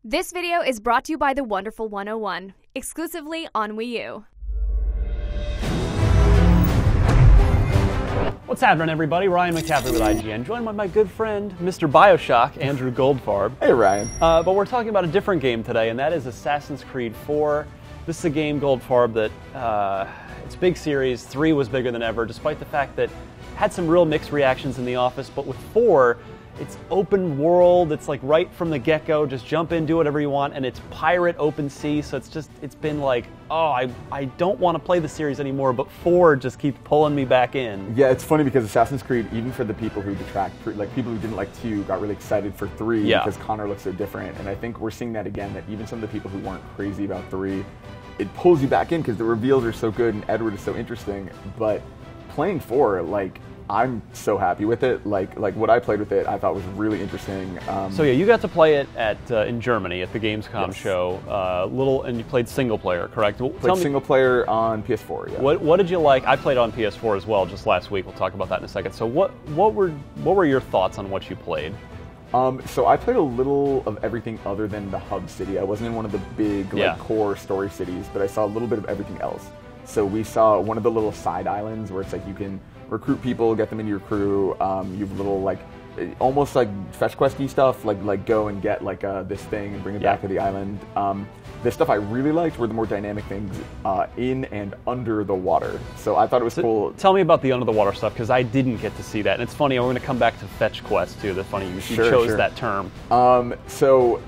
This video is brought to you by the Wonderful 101, exclusively on Wii U. What's happening, everybody? Ryan McCaffrey with IGN, joined by my good friend, Mr. Bioshock, Andrew Goldfarb. Hey, Ryan. But we're talking about a different game today, and that is Assassin's Creed 4. This is a game, Goldfarb, that it's a big series. 3 was bigger than ever, despite the fact that it had some real mixed reactions in the office. But with 4, it's open world. It's like right from the get-go, just jump in, do whatever you want, and it's pirate open sea. So it's been like, oh, I don't want to play the series anymore, but 4 just keeps pulling me back in. Yeah, it's funny because Assassin's Creed, even for the people who detract, like people who didn't like 2, got really excited for 3 because Connor looks so different. And I think we're seeing that again, that even some of the people who weren't crazy about 3, it pulls you back in because the reveals are so good and Edward is so interesting. But playing 4, like, I'm so happy with it. Like what I played with it, I thought was really interesting. So yeah, you got to play it at in Germany at the Gamescom show. And you played single player, correct? Played single player on PS4. Yeah. What did you like? I played on PS4 as well just last week. We'll talk about that in a second. So what were your thoughts on what you played? So I played a little of everything other than the hub city. I wasn't in one of the big core story cities, but I saw a little bit of everything else. So we saw one of the little side islands where it's like you can recruit people, get them into your crew. You have little like almost like fetch questy stuff, like go and get like this thing and bring it back to the island. The stuff I really liked were the more dynamic things in and under the water. So I thought it was cool. Tell me about the under the water stuff, because I didn't get to see that. And it's funny, I'm going to come back to fetch quest too. That's funny you chose that term. So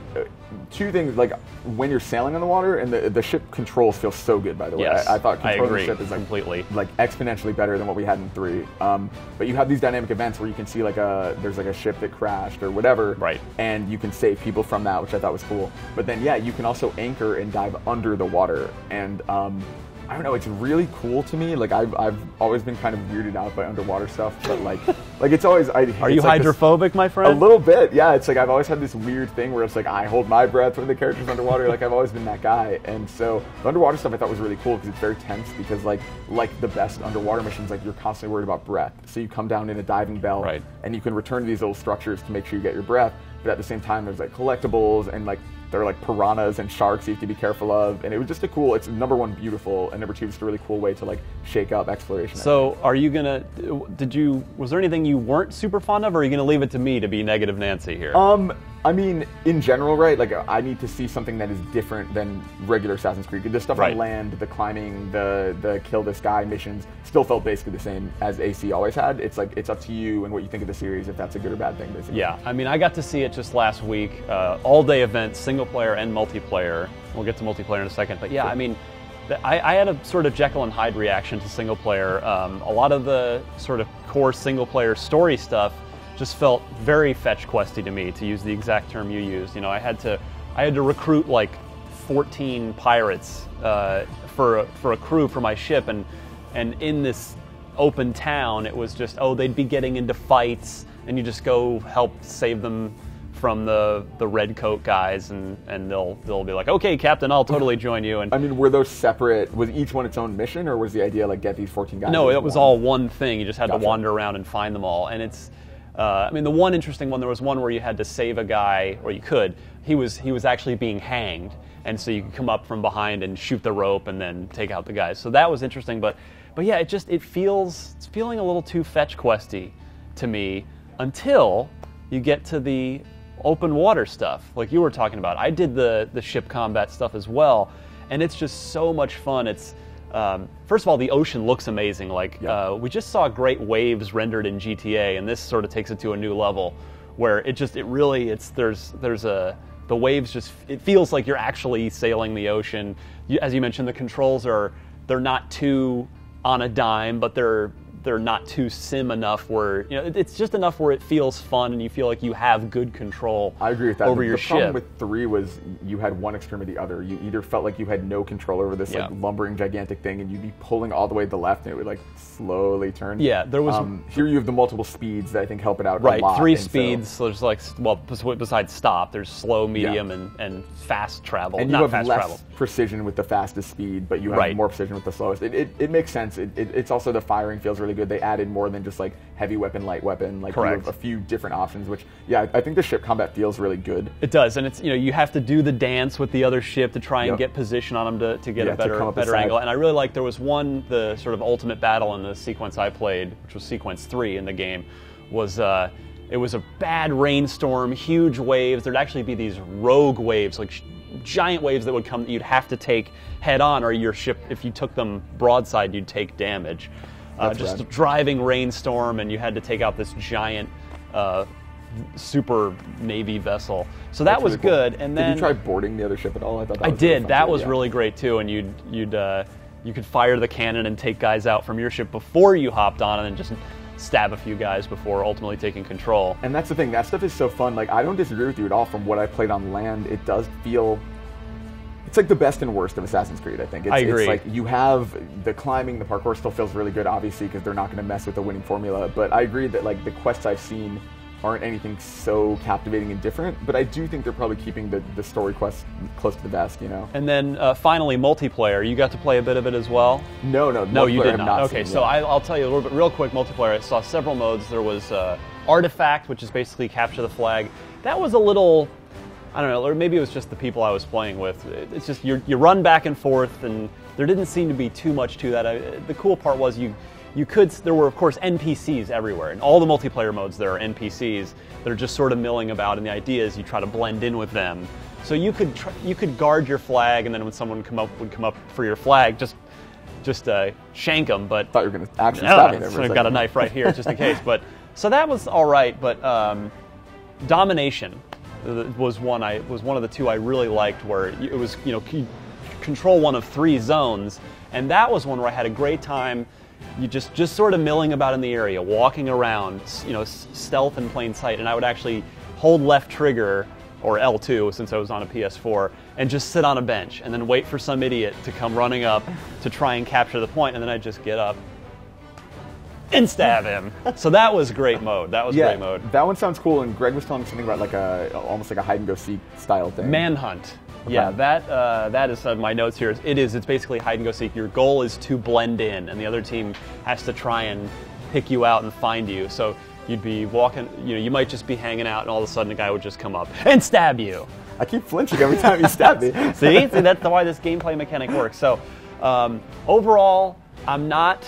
two things, like when you're sailing on the water, and the ship controls feel so good, by the way. Yes, I thought controlling the ship is completely exponentially better than what we had in 3. But you have these dynamic events where you can see there's like a ship that crashed or whatever, right? And you can save people from that, which I thought was cool. But then you can also anchor and dive under the water, and I don't know, it's really cool to me. Like I've always been kind of weirded out by underwater stuff, but like it's always. Are you hydrophobic, my friend? A little bit, yeah. It's like I've always had this weird thing where it's like I hold my breath when the character's underwater. Like I've always been that guy, and so the underwater stuff I thought was really cool because it's very tense. Because like the best underwater missions, like you're constantly worried about breath. So you come down in a diving bell, right, and you can return to these little structures to make sure you get your breath. But at the same time, there's like collectibles and like there are like piranhas and sharks you have to be careful of, and it was just it's number 1 beautiful, and number 2 just a really cool way to like shake up exploration. So are you gonna, was there anything you weren't super fond of, or are you gonna leave it to me to be negative Nancy here? I mean, in general, right, like I need to see something that is different than regular Assassin's Creed. The stuff on land, the climbing, the kill this guy missions still felt basically the same as AC always had. It's like, it's up to you and what you think of the series, if that's a good or bad thing, basically. Yeah, I mean, I got to see it just last week, all-day event, single player and multiplayer. We'll get to multiplayer in a second, but yeah, I mean, I had a sort of Jekyll and Hyde reaction to single player. A lot of the sort of core single player story stuff just felt very fetch questy to me, to use the exact term you used. You know, I had to recruit like 14 pirates for a crew for my ship, and in this open town, it was just, they'd be getting into fights, and you just go help save them from the red coat guys, and they'll be like, okay, Captain, I'll totally join you. And I mean, were those separate? Was each one its own mission, or was the idea like get these 14 guys? No, it was all one thing. You just had to wander around and find them all, and it's. I mean, the one interesting one, there was one where you had to save a guy, or you could. He was actually being hanged, and so you could come up from behind and shoot the rope and then take out the guys. So that was interesting, but yeah, it's feeling a little too fetch questy to me until you get to the open water stuff, like you were talking about. I did the ship combat stuff as well, and it's just so much fun. It's first of all, the ocean looks amazing. Like we just saw great waves rendered in GTA, and this sort of takes it to a new level, where the waves just, it feels like you're actually sailing the ocean. As you mentioned, the controls they're not too on a dime, but they're not too sim enough where, you know, it's just enough where it feels fun and you feel like you have good control. I agree with that. Over your ship. The problem with 3 was you had one extreme or the other. You either felt like you had no control over this like lumbering gigantic thing, and you'd be pulling all the way to the left, and it would like slowly turn. Yeah, there was. Here you have the multiple speeds that I think help it out. Right, a lot. 3 speeds. So there's like, well, besides stop, there's slow, medium, and fast travel. And you have less precision with the fastest speed, but you have more precision with the slowest. It makes sense. It's also, the firing feels really really good. They added more than just like heavy weapon, light weapon. Like you Correct. have a few different options, which yeah, I think the ship combat feels really good. It does, and it's you have to do the dance with the other ship to try and get position on them to get a better angle. And I really like there was the sort of ultimate battle in the sequence I played, which was sequence 3 in the game, was it was a bad rainstorm, huge waves. There'd actually be these rogue waves, like giant waves that would come that you'd have to take head on, or your ship, if you took them broadside, you'd take damage. Just a driving rainstorm, and you had to take out this giant super Navy vessel. So that was really good. And then did you try boarding the other ship at all? I thought that I was did. Really that was really great too. And you could fire the cannon and take guys out from your ship before you hopped on, and then just stab a few guys before ultimately taking control. And that's the thing, that stuff is so fun. Like, I don't disagree with you at all. From what I played on land, it does feel, it's like the best and worst of Assassin's Creed, I think. I agree. It's like you have the climbing, the parkour still feels really good, obviously, because they're not going to mess with the winning formula. But I agree that like the quests I've seen aren't anything so captivating and different, but I do think they're probably keeping the story quests close to the vest, And then finally, multiplayer. You got to play a bit of it as well? No, you did not. Okay, so I'll tell you a little bit, real quick, multiplayer. I saw several modes. There was Artifact, which is basically capture the flag. That was a little, I don't know, or maybe it was just the people I was playing with. It's just you run back and forth, and there didn't seem to be too much to that. The cool part was there were, of course, NPCs everywhere. In all the multiplayer modes, there are NPCs that are just sort of milling about, and the idea is you try to blend in with them. So you could guard your flag, and then when someone would come up for your flag, just shank them. But I thought you were going to actually stab me there. So I've got a knife right here, just in case. But so that was all right. But Domination was one of the two I really liked, where it was you control one of 3 zones, and that was one where I had a great time. You just sort of milling about in the area, walking around, stealth in plain sight, and I would actually hold left trigger, or L2 since I was on a PS4, and just sit on a bench and then wait for some idiot to come running up to try and capture the point, and then I'd just get up and stab him. So that was great mode. That was great mode. That one sounds cool, and Greg was telling me something about like almost like a hide and go seek style thing. Manhunt. Okay. Yeah, that is my notes here. It's basically hide and go seek. Your goal is to blend in, and the other team has to try and pick you out and find you. So you'd be walking, you might just be hanging out, and all of a sudden a guy would just come up and stab you. I keep flinching every time you stab me. See, that's why this gameplay mechanic works. So overall, I'm not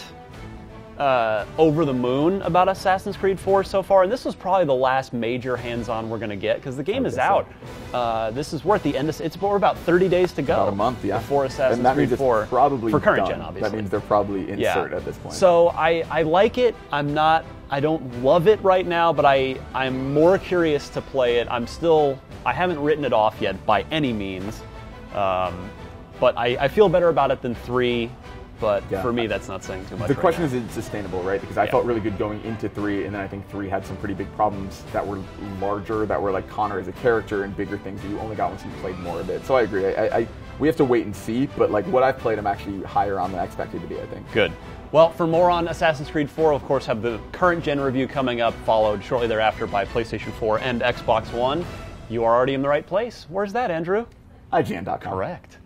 over the moon about Assassin's Creed 4 so far, and this was probably the last major hands-on we're going to get, because the game is out. We're at the end of we're about 30 days to go. About a month, yeah. Before Assassin's Creed 4, probably for current done. gen, obviously. That means they're probably insert at this point. So I like it. I don't love it right now, but I'm more curious to play it. I haven't written it off yet by any means, but I feel better about it than 3. But for me, that's not saying too much. The question is it's sustainable, right? Because I felt really good going into 3, and then I think 3 had some pretty big problems that were larger, that were like Connor as a character, and bigger things that you only got once you played more of it. So I agree. We have to wait and see, but like what I've played, I'm actually higher on than I expected to be, I think. Good. Well, for more on Assassin's Creed 4, of course, have the current gen review coming up, followed shortly thereafter by PlayStation 4 and Xbox One. You are already in the right place. Where's that, Andrew? IGN.com. Correct.